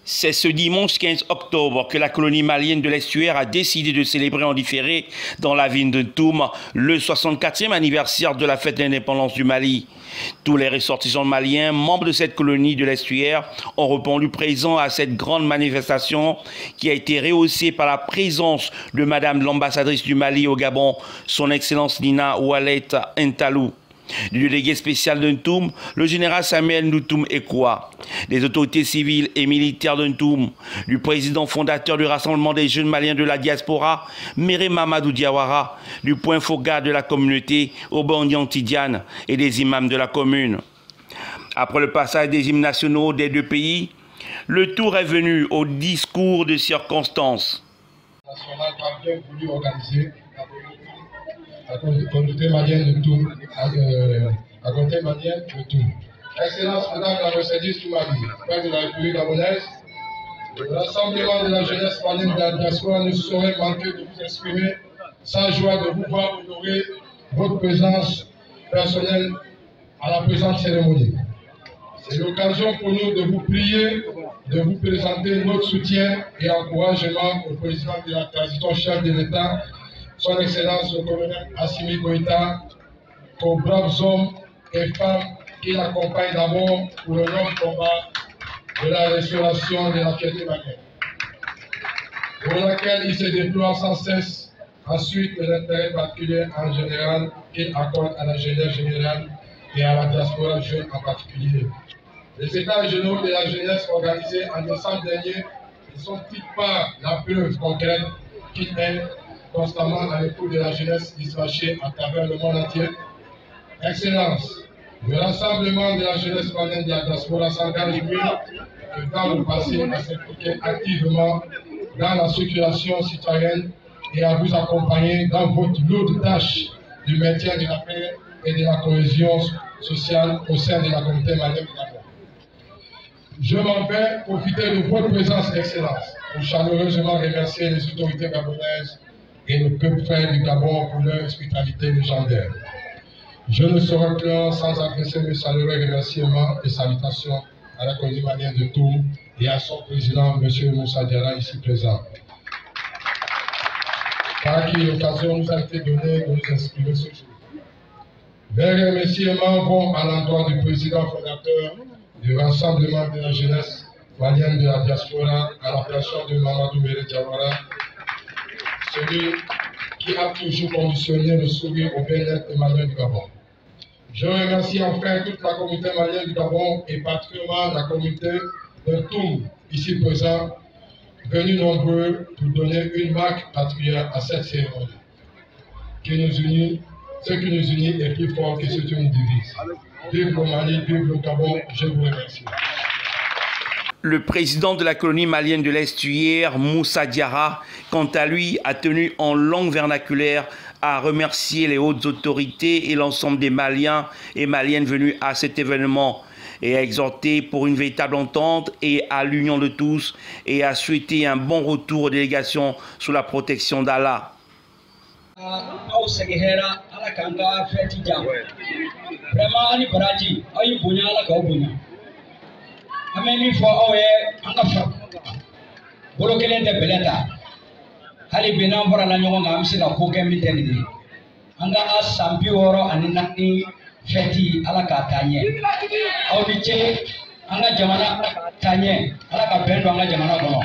C'est ce dimanche 15 octobre que la colonie malienne de l'Estuaire a décidé de célébrer en différé dans la ville de Ntoum le 64e anniversaire de la fête d'indépendance du Mali. Tous les ressortissants maliens, membres de cette colonie de l'Estuaire, ont répondu présents à cette grande manifestation qui a été rehaussée par la présence de Madame l'ambassadrice du Mali au Gabon, son Excellence Nina Oualet Ntalou, du délégué spécial de Ntoum, le général Samuel Ntoum Ekoua, des autorités civiles et militaires de Ntoum, du président fondateur du Rassemblement des jeunes maliens de la diaspora, Méré Mamadou Diawara, du point focal de la communauté Obandian Tidiane et des imams de la commune. Après le passage des hymnes nationaux des deux pays, le tour est venu au discours de circonstance. Bien voulu organiser la communauté malienne de Ntoum, la communauté malienne de Ntoum. Excellence, Madame la Mercedes du Mali, Père de la République gabonaise, le rassemblement de la jeunesse malienne de la diaspora ne saurait manquer de vous exprimer sa joie de vous voir honorer votre présence personnelle à la présente cérémonie. C'est l'occasion pour nous de vous prier, de vous présenter notre soutien et encouragement au président de la transition, chef de l'État, son Excellence le colonel Assimi Goïta, aux braves hommes et femmes qui l'accompagnent d'abord pour le long combat de la restauration de la fierté malienne, pour laquelle il se déploie sans cesse ensuite de l'intérêt particulier en général qu'il accorde à la jeunesse générale et à la diaspora jeune en particulier. Les États généraux de la jeunesse organisés en décembre dernier ne sont-ils pas la preuve concrète qu'il est constamment à l'écoute de la jeunesse dispatchée à travers le monde entier? Excellence, le rassemblement de la jeunesse malienne de la diaspora s'engage mieux que dans le passé à s'impliquer activement dans la circulation citoyenne et à vous accompagner dans votre lourde tâche du maintien de la paix et de la cohésion sociale au sein de la communauté malienne du Gabon. Je m'en vais profiter de votre présence, Excellence, pour chaleureusement remercier les autorités gabonaises et le peuple frère du Gabon pour leur hospitalité légendaire. Je ne saurais clore sans adresser mes chaleureux remerciements et salutations à la colonie malienne de Ntoum et à son président, M. Moussa Diarra, ici présent, par qui l'occasion nous a été donnée de nous exprimer ce jour. Mes remerciements vont à l'endroit du président fondateur du Rassemblement de la jeunesse malienne de la diaspora, à la personne de Mamadou Méré Diawara, celui qui a toujours conditionné le sourire au bien-être des Maliens du Gabon. Je remercie enfin toute la communauté malienne du Gabon et particulièrement la communauté de Ntoum, ici présent, venus nombreux pour donner une marque particulière à cette cérémonie. Qui nous unit, ce qui nous unit est plus fort que ce qui nous divise. Vive le Mali, vive le Gabon, je vous remercie. Le président de la colonie malienne de l'Estuaire, Moussa Diarra, quant à lui, a tenu en langue vernaculaire à remercier les hautes autorités et l'ensemble des Maliens et Maliennes venus à cet événement et à exhorter pour une véritable entente et à l'union de tous et à souhaiter un bon retour aux délégations sous la protection d'Allah. hali binan fara la ɲɔgɔn kan an bɛ se ka ko kɛ min tɛ nin ye an ka a san 64 fɛti ala k'a taa ɲɛ aw ni ce an ka jamana taa ɲɛ ala ka bɛn don an ka jamana kɔnɔ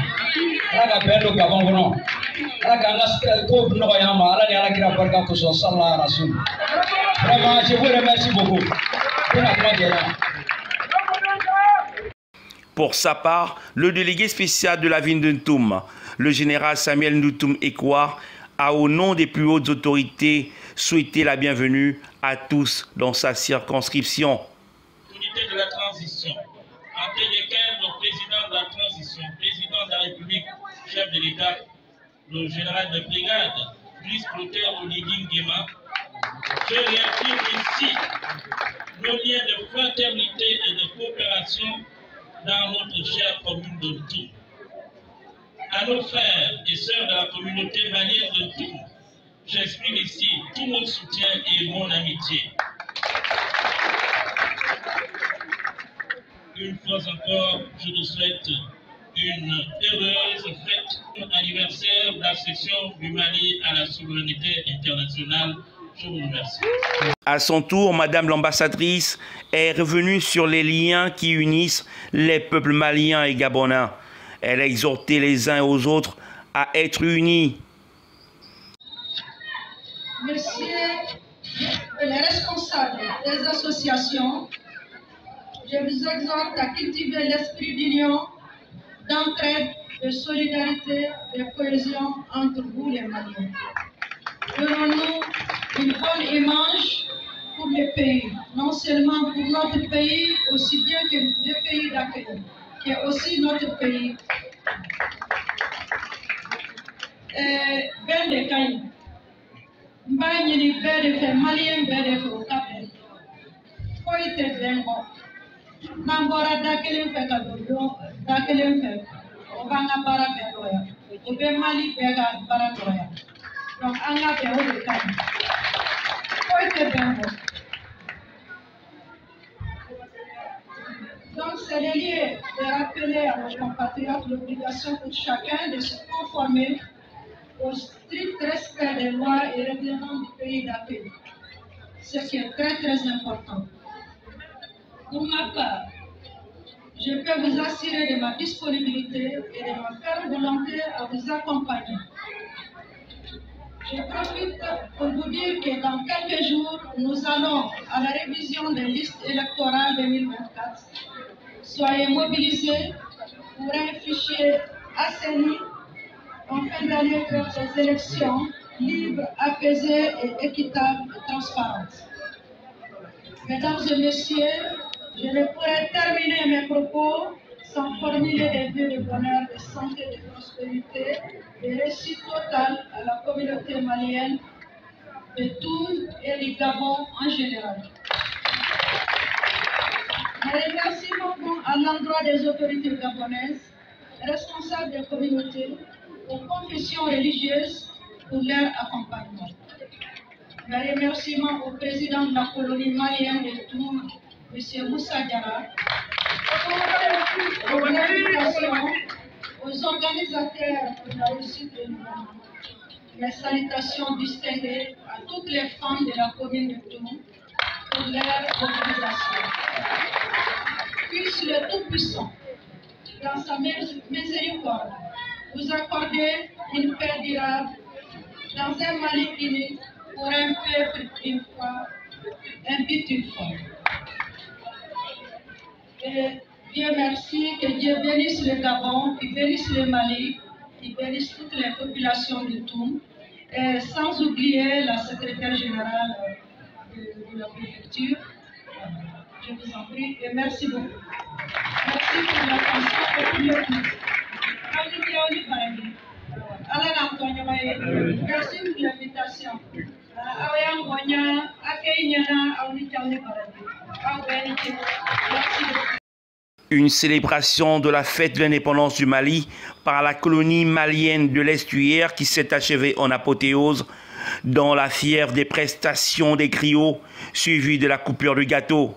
ala ka bɛn don Gabon kɔnɔ ala k'an ka ko nɔgɔya an ma ala ni ala kira barika kosɔn sallallahu alaihi wa sallam. Vraiment je vous remercie beaucoup. Pour sa part, le délégué spécial de la ville de Ntoum, le général Samuel Ntoum Ekoua, a au nom des plus hautes autorités souhaité la bienvenue à tous dans sa circonscription. L'unité de la transition, entre lesquels le président de la transition, président de la République, chef de l'État, le général de brigade, Brice Clotaire Oligui Nguema, je réaffirme ici nos liens de fraternité et de coopération dans notre chère commune de Ntoum. À nos frères et sœurs de la communauté malienne de Ntoum, j'exprime ici tout mon soutien et mon amitié. Une fois encore, je te souhaite une heureuse fête anniversaire d'accession du Mali à la souveraineté internationale. Je vous remercie. À son tour, Madame l'ambassadrice est revenue sur les liens qui unissent les peuples maliens et gabonais. Elle a exhorté les uns aux autres à être unis. Messieurs les responsables des associations, je vous exhorte à cultiver l'esprit d'union, d'entraide, de solidarité et de cohésion entre vous les Maliens. Donnons-nous une bonne image pour le pays, non seulement pour notre pays, aussi bien que le pays d'accueil, qui est aussi notre pays. Ben de Kaï, Mbagni Bede fait Malien Bede fait au Capel. Foyte Bengo, Mambora Dakelin fait Kadodo, Dakelin fait, Obanga Bara Bedoya, Obe Mali Bega Baratoya. Donc, on a fait au Capel. Foyte Bengo. Donc, c'est lié de rappeler à nos compatriotes l'obligation pour chacun de se conformer au strict respect des lois et règlements du pays d'accueil, ce qui est très très important. Pour ma part, je peux vous assurer de ma disponibilité et de ma ferme volonté à vous accompagner. Je profite pour vous dire que dans quelques jours, nous allons à la révision des listes électorales 2024. Soyez mobilisés pour un fichier assaini afin d'aller vers des élections libres, apaisées et équitables et transparentes. Mesdames et messieurs, je ne pourrais terminer mes propos sans formuler des vœux de bonheur, de santé, de prospérité, de réussite totale à la communauté malienne, de tout et du Gabon en général. Mes remerciements vont à l'endroit des autorités gabonaises, responsables des communautés, aux confessions religieuses pour leur accompagnement. Mes remerciements au président de la colonie malienne de Tours, M. Moussa Diarra, aux organisateurs pour la réussite de l'événement. Mes salutations distinguées à toutes les femmes de la commune de Tours pour leur organisation. Puisse le Tout-Puissant, dans sa miséricorde, vous accorder une paix durable dans un Mali uni pour un peuple une fois, un but une fois. Et Dieu merci, que Dieu bénisse le Gabon, qu'il bénisse le Mali, qu'il bénisse toutes les populations de Toum, et sans oublier la secrétaire générale de la préfecture. Je vous en prie et merci beaucoup. Merci pour l'attention et pour le coup. Merci pour l'invitation. Une célébration de la fête de l'indépendance du Mali par la colonie malienne de l'Estuaire qui s'est achevée en apothéose dans la fièvre des prestations des griots suivie de la coupure du gâteau.